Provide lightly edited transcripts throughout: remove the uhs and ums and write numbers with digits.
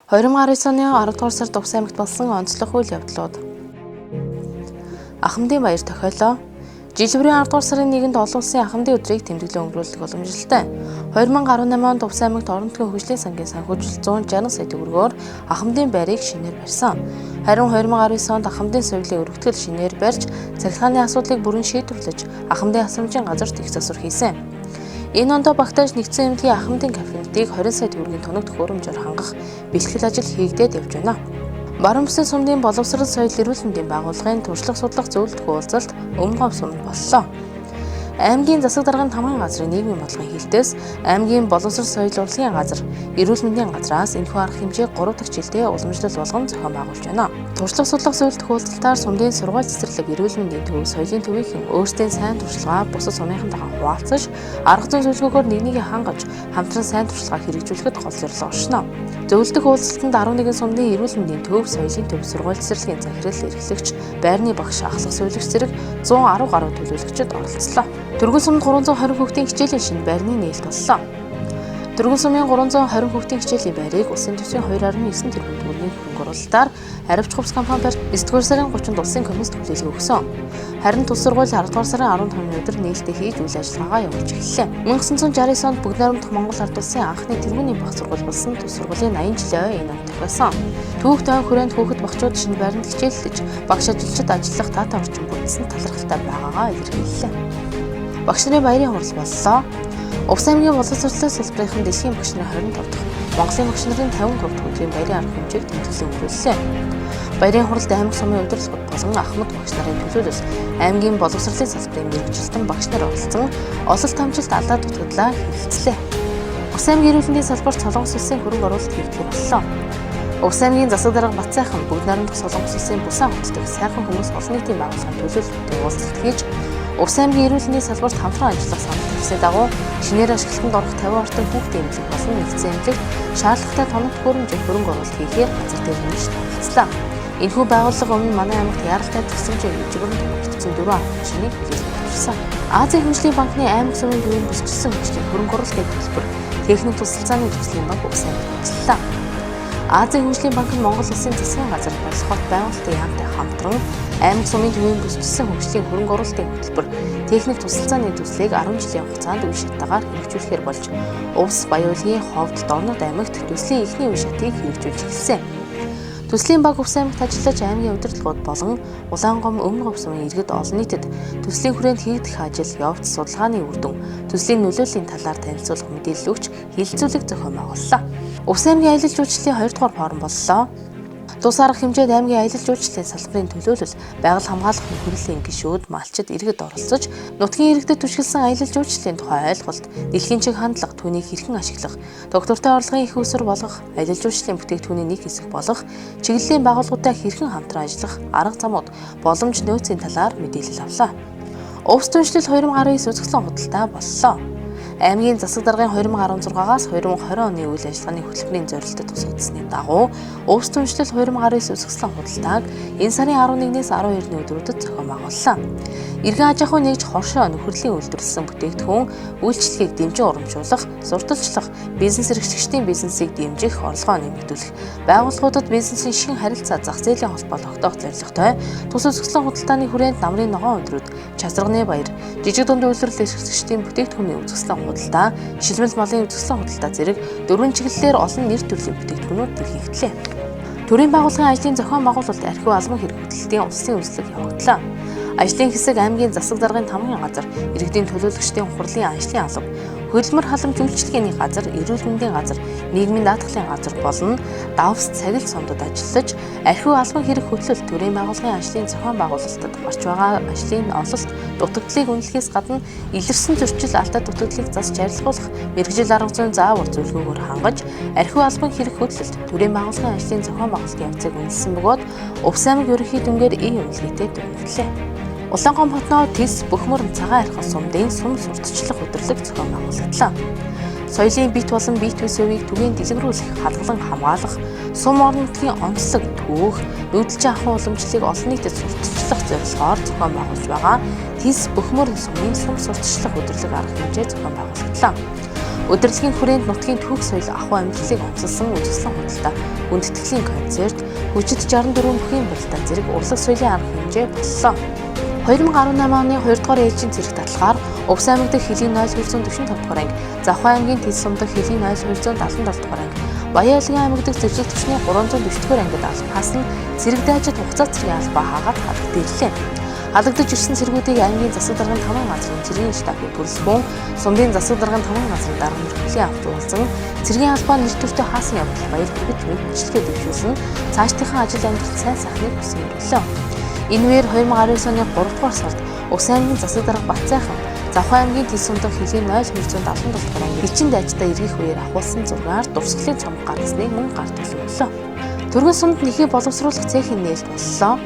2019 оны 10 дугаар сард Увс аймагт болсон онцлох үйл явдлууд. Ахмадын баяр тохиолоо. Жилбэрийн 10 дугаар сарын 1-нд олон улсын ахмадын өдрийг тэмдэглэн өнгөрүүлэх боломжтой. 2018 онд Увс аймагт орон нутгийн хөгжлийн сангийн санхүүжилт 160 сая төгрөгөөр ахмадын байрыг шинээр барьсан. Харин 2019 онд ахмадын соёлын өргөтгөл шинээр барьж, цахилгааны асуудлыг бүрэн шийдвэрлэж, ахмадын асрамжийн газарт их засвар хийсэн. Энэ ондоо багтааж нэгдсэн эмнэлгийн ахмадын кафенэтийг 20 сая төгрөгийн тоног төхөөрөмжөөр хангах бэлтгэл ажил хийгдээд явж байна. Баруун бүсийн сумдын боловсрол соёл эрүүл мэндийн байгууллагын туршлага судлах зөвлөлт уулзалт өмнө говь сумд боллоо. Аймгийн засаг даргын тамгын газрын нийгмийн бодлогын хилтээс аймгийн боловсрол соёл урлагийн газар, эрүүл мэндийн газраас энэхүү арга хэмжээг 3 дахь жилдээ уламжлал болгон зохион байгуулж байна. Туршлага судлах зөвлөлт уулзалтаар сумдын сургууль цэцэрлэг, эрүүл мэндийн төв, соёлын төвийн өөрсдийн сайн туршлагаа бусад сумынхантайгаа хуваалцаж, арга зүйн зөвлөгөөгөөр нэгнийг хангаж, хамтран сайн туршлагаа хэрэгжүүлэхэд гол зорилго оршино. Зөвлөлтөх уулзалтанд 11 сумдын эрүүл мэндийн төв, соёлын төв, сургууль цэцэрлэгийн захирал, эрхлэгч, байрны багш, ахлах зөвлөгч зэрэг 110 гаруй төлөөлөгчид оролцлоо. Дөрвөн сумд 320 хүүхдийн хичээлийн шинэ байрны нээлт боллоо. Дөрвөн сумын 320 хүүхдийн хичээлийн байрыг улсын төсвийн 2.9 тэрбум төгрөгийн хөрөнгө оруулалтаар Аривч хувьс компани барьж 9-р сарын 30-нд улсын комисс төлөөлөг өгсөн. Харин тус сургууль 10-р сарын 15-ны өдөр нээлттэй хийж үйл ажиллагаагаа явуулж эхэллээ. 1969 онд Бүгд найрамдах Монгол Ард улсын анхны тэргүүний баг сургууль болсон тус сургуулийн 80 жилийн ой энэ онд тохиосон. Түүх тойн хүрээнд хүүхэд багчууд шинэ байранд хичээллэж, багш ажилчид ажиллах таатай орчин бүтсэн талархалтай байгаагаа илэрхийллээ. Багш нарын баярын хурал боллоо. Увс аймгийн боловсрол салбарын дэлхийн багш нарын 25 дахь, Монголын багш нарын 53 дахь өдрийн баярын арга хэмжээг тэмдэглэн өнгөрүүллээ. Баярын хуралд аймаг сумын удирдлагууд болон ахмад багш нарын төлөөлөл, аймгийн боловсролын салбарын мэргэжилтэн багш нар оролцсон ололт амжилт алдаа дутагдлаа хэлэлцлээ. Увс аймгийн эрүүл мэндийн салбарт Солонгос улсын хөрөнгө оруулалт хийгдэх боллоо. Увс аймгийн засаг дарга Батсайхан Бүгд найрамдах Солонгос улсын Бусан хотод сайхан хүмүүс олон нийтийн байгууллагын төлөөлөлтөд уулзалт хийж, Увс аймгийн эрүүл мэндийн салбарт хамтран ажиллах санал тавьсны дагуу шинээр ашиглалтанд орох 50 орчим хүүхдийн эмнэлэг болон нэгдсэн эмнэлэгт шаардлагатай тоног төхөөрөмжөөр хөрөнгө оруулалт хийхээр газар дээр нэмж танилцлаа. Энэхүү байгууллага өмнө манай аймагт яралтай төгсөмжөө жигүүрэн томогдсон 4 ахлагчныг хүлээлгэж. Азийн хөгжлийн банкны аймаг сумын төвийн бүсчилсэн хүчтэй хөрөнгө оруулалтын хөтөлбөр техник тусалцааны төслийн банк Увс аймагт ажиллаа. Азийн хөгжлийн банк нь Монгол улсын засгийн газар болох хот байгуулалтын яамтай хамтран аймаг сумын төвийн бүсчилсэн хөгжлийн хөрөнгө оруулалтын хөтөлбөр техник тусалцааны төслийг 10 жилийн хугацаанд үе шатаагаар хэрэгжүүлэхээр болж Увс, Баяуулгийн, Ховд, Дорнод аймагт төслийн эхний үе шатыг хэрэгжүүлж эхэлсэн. Төслийн баг Увс аймагт ажиллаж аймгийн удирдлагууд болон Улаангом өмнө говь сумын иргэд олон нийтэд төслийн хүрээнд хийгдэх ажил, явц, судалгааны үр дүн, төслийн нөлөөллийн талаар танилцуулах мэдээлэл өгч хилцүүлэг зохион байгууллаа. Увс аймгийн аялал жуулчлалын 2 дугаар форум боллоо. Тус арга хэмжээд аймгийн аялал жуулчлалын салбарын төлөөлөл, байгаль хамгаалах нөхөрлөлийн гишүүд, малчид иргэд оролцож, нутгийн иргэдэд түшиглсэн аялал жуулчлалын тухай ойлголт, дэлхийн чиг хандлага, түүнийг хэрхэн ашиглах, доктортой орлогын их усүр болгох, аялал жуулчлалын бүтээгдэхүүний нэг хэсэг болох, чиглэлийн байгууллагуудтай хэрхэн хамтран ажиллах, арга замууд, боломж нөөцийн талаар мэдээлэл авлаа. Увс түншлэл 2019 үзэсгэлэн худалдаа боллоо. Аймгийн засаг даргын 2016-аас 2020 оны үйл ажиллагааны хөтөлбөрийн зорилтод тусгагдсны дагуу Увс түншлэл 2019 үзэсгэлэн худалдааг энэ сарын 11-ээс 12-ны өдрүүдэд зохион байгууллаа. Иргэн аж ахуй нэгж хоршоо нөхөрлөлийн үйлдвэрлэсэн бүтээгдэхүүн үйлчлэгийг дэмжин урамшуулах, сурталчлах, бизнес эрхлэгчдийн бизнесийг дэмжих, орлогоо нэмэгдүүлэх, байгууллагуудад бизнесийн шинэ харилцаа зах зээлийн холбоо тогтоох зорилготой тус үзэсгэлэн худалдааны хүрээнд намрын ногоон өдрүүд, часарганы баяр, жижиг дунд үйлдвэрлэл эрхлэгчдийн бүтээгдэхүүний үзэсгэлэн худалдаа, шилмэл малын үзэсгэлэн худалдаа зэрэг 4 чиглэлээр олон нэр төрлийн бүтээгдэхүүнүүд дэлгэгдлээ. Төрийн байгууллагын ажлын зохион байгуулалт архив албан хэрэг хөтөлбөрийн улсын үзлэг явагдлаа. Ажлын хэсэг аймгийн засаг даргын тамгын газар, иргэдийн төлөөлөгчдийн хурлын анхлын алба, хөдөлмөр халамж үйлчилгээний газар, эрүүл мэндийн газар, нийгмийн даатгалын газар болон давс цагил сумдад ажиллаж, архив албан хэрэг хөтлөлт, төрийн байгууллагын ажлын зохион байгуулалтад гарч байгаа ажлын ололт, дутагдлыг үнэлэхээс гадна илэрсэн зөрчил алдаа дутагдлыг засч арилгуулах, мэргэжил арга зүйн заавар зөвлөгөөгөөр хангаж, архив албан хэрэг хөтлөлт, төрийн байгууллагын ажлын зохион байгуулалтын явцыг үнэлсэн бөгөөд Увс аймаг ерөнхий дүнгээр үнэлгээтэй дүгнэлтлээ. Улаангом хотноо Тэс Бөхмөр цагаан архал сумдын сум сурталчлах өдрлөг зохион байгуулагдлаа. Соёлын бит болон бит үс өвийг түгээн дэлгэрүүлэх, халгалан хамгаалах, сум орон нутгийн онцлог, түүх, нүүдэлчин ахуй уламжлалыг олон нийтэд сурталчлах зорилгоор зохион байгуулж байгаа Тэс Бөхмөр сумын сум сурталчлах өдрлөг арга хэмжээ зохион байгуулагдлаа. Удирдлагын хүрээнд нутгийн түүх соёл ахуй амьдралыг онцлсан үзэсгэлэн худалдаа, хүндэтгэлийн концерт, хүчит 64 бүхий барилдаа зэрэг урлаг соёлын арга хэмжээ боллоо. 2018 оны 2 дугаар ээлжийн цэрэг татлагаар Увс аймаг дахь Хөлийн 0.45 дугаар анги, Завхай аймгийн Тэд сум дахь Хөлийн 0.77 дугаар анги, Баян-Ялгийн аймаг дахь Зэрлэг түвшний 340 дугаар ангид албахаас нь цэрэг дайчид хугацаа цэргийн албаа хаагаад халагдчихлээ. Халагдаж ирсэн цэргүүдийг аймгийн засаг даргын 5 газрын цэргийн штабын бүрэлдэхүүн, сумдын засаг даргын 5 газрын дарга мөрөглөө авч уулзсан цэргийн албаа нэр төртөө хаасан явдал баяр хүргэж мэдчилгээ дэвшүүлсэн цаашдынхаа ажил амьдрал сайн сайхныг хүсэн өглөө. Энэ үеэр 2019 оны 3 дугаар сард Увс аймгийн засаг дарга Батцайхан, Завхай аймгийн Тэд сум дахь Хөлийн 0.77 дугаар анги элчин дайчдаа эргэх үеэр ахуулсан зургаар дурсгалын цомог гаргасныг мөн гарт төлөвлөлөө. Түргэн сумд нэхий боловсруулах цехийн нээлт боллоо.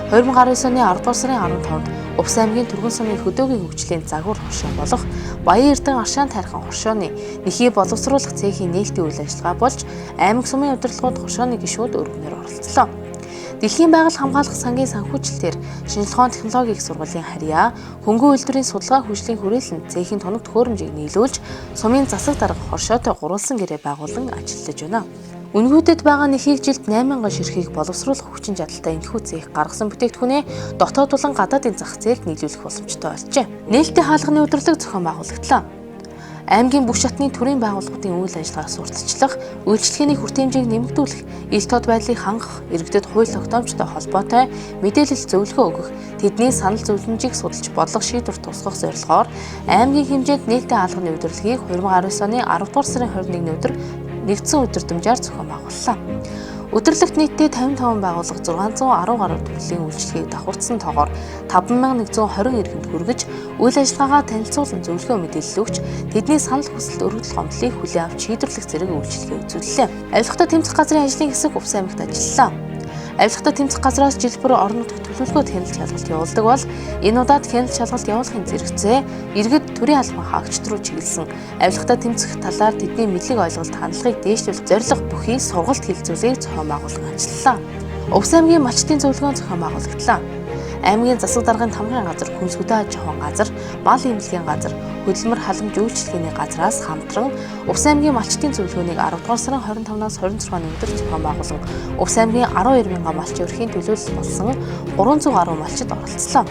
2019 оны 10 дугаар сарын 15-нд Увс аймгийн Түргэн сумын хөдөөгийн хөгжлийн загвар хоршоо болох Баян Эрдэнэ Аршаан тайрхан хоршооны нэхий боловсруулах цехийн нээлтийн үйл ажиллагаа болж аймаг сумын удирдлагууд хоршооны гишүүд өргөнөөр оролцлоо. Дэлхийн байгаль хамгаалах сангийн санхүүжилтээр шинжилгээ ухааны технологийн сургуулийн харьяа, хөнгөн үйлдвэрийн судалгаа хөгжлийн хүрээлэн цехийн тоног төхөөрөмжийг нийлүүлж, сумын засаг дарга хоршоотой гурвалсан гэрээ байгуулан ажиллаж байна. Үнгүүдэд байгаа нэхийг жилд 8,000 ширхгийг боловсруулах хүчин чадалтай энэхүү цех гаргасан бүтээгдэхүүнээ дотоод болон гадаадын зах зээлд нийлүүлэх боломжтой болжээ. Нээлттэй хаалганы удирдлага зохион байгуулагдлаа. Аймгийн бүх шатны төрийн байгууллагуудын үйл ажиллагаас урьдчилах, үйлчлэгээний хүртээмжийг нэмэгдүүлэх, ил тод байдлыг хангах, иргэдэд хууль тогтоомжтой холбоотой мэдээлэл зөвлөгөө өгөх, тэдний санал зөвлөмжийг судалж бодлого шийдвэр тусгах зорилгоор аймгийн хэмжээнд нээлттэй хаалганы удирдлагыг 2019 оны 10 дугаар сарын 21-ний өдөр нэгдсэн удирдамжаар зохион байгууллаа. Удирдлагт нийтдээ 55 байгууллага 610 гаруй төрлийн үйлчлэгийг давхурдсан тоогоор 5120 иргэнд хүргэж, үйл ажиллагаагаа танилцуулан зөвлөгөө мэдээлэл өгч, тэдний санал хүсэлт өргөдөл гомдлыг хүлээн авч шийдвэрлэх зэрэг үйлчлэгээ үзүүллээ. Авилгатай тэмцэх газрын ажлын хэсэг Увс аймагт ажиллалаа. Авилгатай тэмцэх газраас жил бүр орон нутгийн төлөвлөгөөд хяналт шалгалт явуулдаг бол энэ удаад хяналт шалгалт явуулахын зэрэгцээ иргэд төрийн албан хаагчид руу чиглэсэн авилгатай тэмцэх талаар тэдний мэдлэг ойлголт хандлагыг дээшлүүлэх зорилго бүхий сургалт хэлцүүлгийг зохион байгуулан ажиллалаа. Увс аймгийн малчдын зөвлөгөөн зохион байгуулагдлаа. Аймгийн засаг даргын тамгын газар, хүнс хөдөө аж ахуйн газар, мал эмнэлгийн газар, хөдөлмөр халамж үйлчлэгээний газраас хамтран Увс аймгийн малчдын зөвлөгөөнийг 10 дугаар сарын 25-наас 26-ны өдөр зохион байгуулан Увс аймгийн 12,000 малчин өрхийн төлөөлөл болсон 300 гаруй малчид оролцлоо.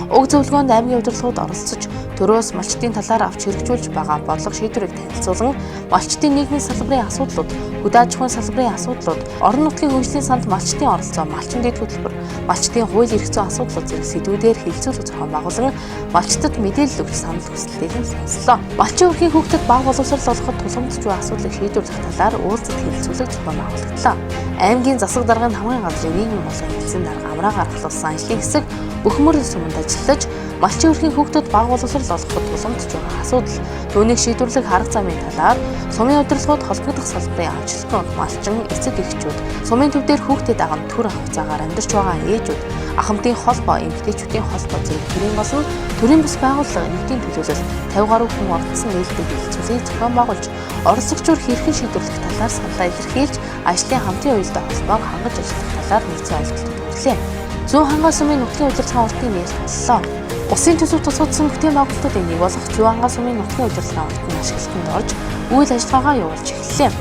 Уг зөвлөгөөнд аймгийн удирдлагууд оролцож, төрөөс малчдын талаар авч хэрэгжүүлж байгаа бодлого шийдвэрийг танилцуулан, малчдын нийгмийн салбарын асуудлууд, хөдөө аж ахуйн салбарын асуудлууд, орон нутгийн хөгжлийн санд малчдын оролцоо, малчин дэд хөтөлбөр, малчдын хууль эрх зүйн асуудлууд зэрэг сэдвүүдээр хэлэлцүүлэг зохион байгуулан, малчдад мэдээлэл өгч санал хүсэлтийг нь сонслоо. Малчин өрхийн хүүхдэд бага боловсрол олгоход тулгамдж буй асуудлыг шийдвэрлэх талаар уулзалт хэлэлцүүлэг зохион байгуулагдлаа. Аймгийн засаг даргын тамгын газрын нийгмийн болон хэлсэн дарга амраагаар ахлуулсан ажлын хэсэг Бүхмөрөл суманд ажиллаж, малчин өрхийн хүүхдэд бага боловсрол олгоход тулгамдж байгаа асуудал, түүнийг шийдвэрлэх арга замын талаар сумын удирдлагууд холбогдох салбарын ажилтнууд, малчин, эцэг эхчүүд, сумын төв дээр хүүхдэд даган төр авах цагаар амьдарч байгаа ээжүүд, ахмадын холбоо, эмэгтэйчүүдийн холбоо зэрэг төрийн болон төрийн бус байгууллага эмэгтэйн төлөөлөл 50 гаруй хүн оролцсон нээлттэй хэлэлцүүлгийг зохион байгуулж, оролцогчдоор хэрхэн шийдвэрлэх талаар саналаа илэрхийлж, ажлын хамтын уялдаа холбоог хангаж ажиллах талаар нийцэн ойлголт өгүүлээ. Зүүн хангаа сумын нутгийн удирдлагын уртын нээлт боллоо. Усын төсөв тусгагдсан бүтээн байгуулалтуудын нэг болох Зүүн хангаа сумын нутгийн удирдлагын уртын ашиглалтанд орж үйл ажиллагаагаа явуулж эхэллээ.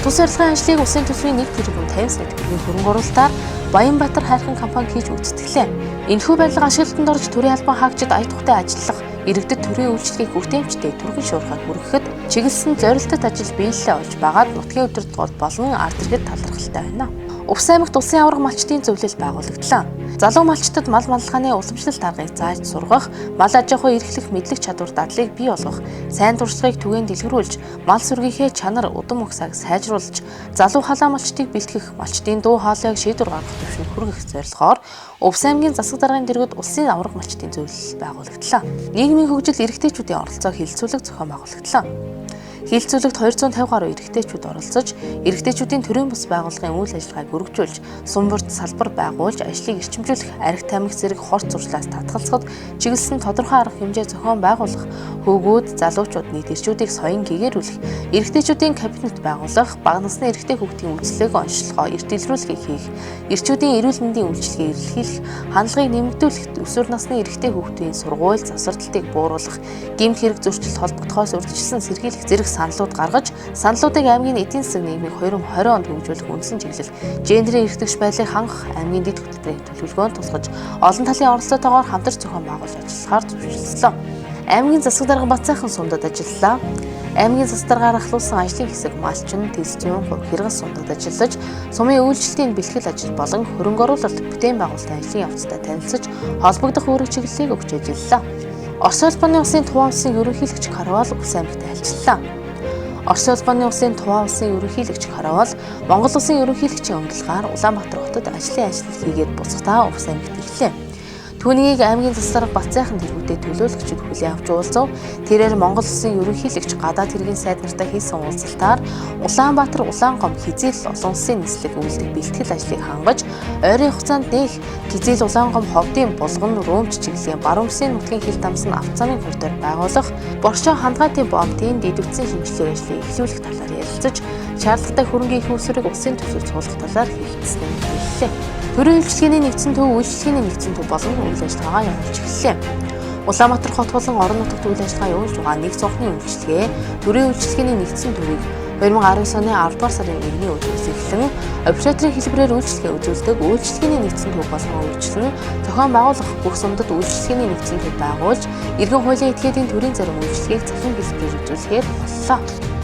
Тус барилгын ажлыг усын төсвийн 1 тэрбум 50 сая төгрөгийн хөрөнгө оруулалтаар Баянбаатар хайрхан компани хийж гүйцэтгэлээ. Энэхүү барилга ашиглалтанд орж төрийн албан хаагчид ая тухтай ажиллах, иргэдэд төрийн үйлчлэгийг хүртээмжтэй түргэн шуурхайг хүргэхэд чиглэсэн зорилттой ажил биелэлээ олж байгаад нутгийн удирдлагууд болон ард иргэд талархалтай байна. Увс аймагт улсын аварга малчдын зөвлөл байгуулагдлаа. Залуу малчдад мал маллахааны уламжлалт аргыг зааж сургах, мал аж ахуй эрхлэх мэдлэг чадвар дадлыг бий болгох, сайн туршлагыг түгээн дэлгэрүүлж, мал сүргийнхээ чанар удам ухсааг сайжруулж, залуу халаа малчдыг бэлтгэх, малчдын дуу хоолойг шийдвэр гаргах төвшөнд хүргэх зорилгоор Увс аймгийн засаг даргын дэргэд улсын аварга малчдын зөвлөл байгуулагдлаа. Нийгмийн хөгжил эрэгтэйчүүдийн оролцоог хэлэлцүүлэг зохион байгуулагдлаа. Хилцүүлэгт 250 гаруй эрэгтэйчүүд оролцож, эрэгтэйчүүдийн төрийн бус байгууллагын үйл ажиллагааг өргөжүүлж, сумбарт салбар байгуулж, ажлыг эрчимжүүлэх, архи тамхи зэрэг хорт зуршлаас татгалзахад чиглэсэн тодорхой арга хэмжээ зохион байгуулах, хөвгүүд, залуучууд нийт эрчүүдийг соён гээгэрүүлэх, эрэгтэйчүүдийн кабинет байгуулах, бага насны эрэгтэй хүүхдийн үйлчлэгийг онцлогоо эрт илрүүлгийг хийх, эрчүүдийн эрүүл мэндийн үйлчлэгийг эрэлхийлэх, хандлагыг нэмэгдүүлэх, өсвөр насны эрэгтэй хүүхдийн сургууль, завсардалтыг бууруулах, гэмт хэрэг зөрчилд холбогдохоос урьдчилсан сэргийлэх зэрэг саналууд гаргаж, саналуудыг аймгийн эдийн засаг нийгмийг 2020 онд хөгжүүлэх үндсэн чиглэл, гендерийн эрхтгч байдлыг хангах аймгийн дэд хөтөлбөрийн төлөвлөгөөнд тусгаж, олон талын оролцоотойгоор хамтарч зохион байгуулж ажиллахаар зөвшөөрлөө. Аймгийн засаг дарга Бацайхан сумдад ажиллалаа. Аймгийн засаг даргаар ахлуулсан ажлын хэсэг малчин, тэсчүүн, хэрэгс сумдад ажиллаж, сумын үйлчлэлийн бэлтгэл ажил болон хөрөнгө оруулалт, бүтээн байгуулалтын ажлын явцтай танилцаж, холбогдох үүрэг чиглэлийг өгч ажиллалаа. Орос улбаны улсын Туваа улсын ерөнхийлөгч Каравал Улс аймагт ажиллалаа. Орос улбаны улсын Туваа улсын ерөнхийлөгч Каравал Монгол улсын ерөнхийлөгчийн өмнөлгаар Улаанбаатар хотод ажлын ажил хийгээд буцахдаа Улс аймагт ирлээ. Түүнийг аймгийн засаг дарга Бацайхан тэргүүтээ төлөөлөгчд хүлээн авч уулзав. Тэрээр Монгол улсын ерөнхийлөгч гадаад хэргийн сайд нартай хийсэн уулзалтаар Улаанбаатар Улаангом хизээл олон улсын нислэг үйлдэх бэлтгэл ажлыг хангаж, ойрын хугацаанд нээх хизээл Улаангом ховдын булган рүүмж чиглэлийн баруун үсгийн нутгийн хил дамсан авцааны коридор байгуулах, боршоо хандгаатын бомтын дэдвцэн хэмжлэг ажлыг эхлүүлэх талаар ярилцаж, шаардлагатай хөрөнгийн их усрыг улсын төсөвт суулгах талаар хэлэлцсэн юм хэллээ. Төрийн үйлчлэгээний нэгдсэн төв, үйлчлэгээний нэгдсэн төв болон үйл ажиллагаагаа явуулж эхэллээ. Улаанбаатар хот болон орон нутагт үйл ажиллагаа явуулж байгаа нэг цонхны үйлчлэгээ, төрийн үйлчлэгээний нэгдсэн төвийг 2019 оны 10 дугаар сарын 1-ний өдрөөс эхлэн операторын хэлбэрээр үйлчлэгээ үзүүлдэг үйлчлэгээний нэгдсэн төв болон үйлчлэн зохион байгуулах бүх сумдад үйлчлэгээний нэгдсэн төв байгуулж, иргэн хуулийн этгээдийн төрийн зарим үйлчлэгийг захин хэлбэрээр үзүүлэхээр боллоо.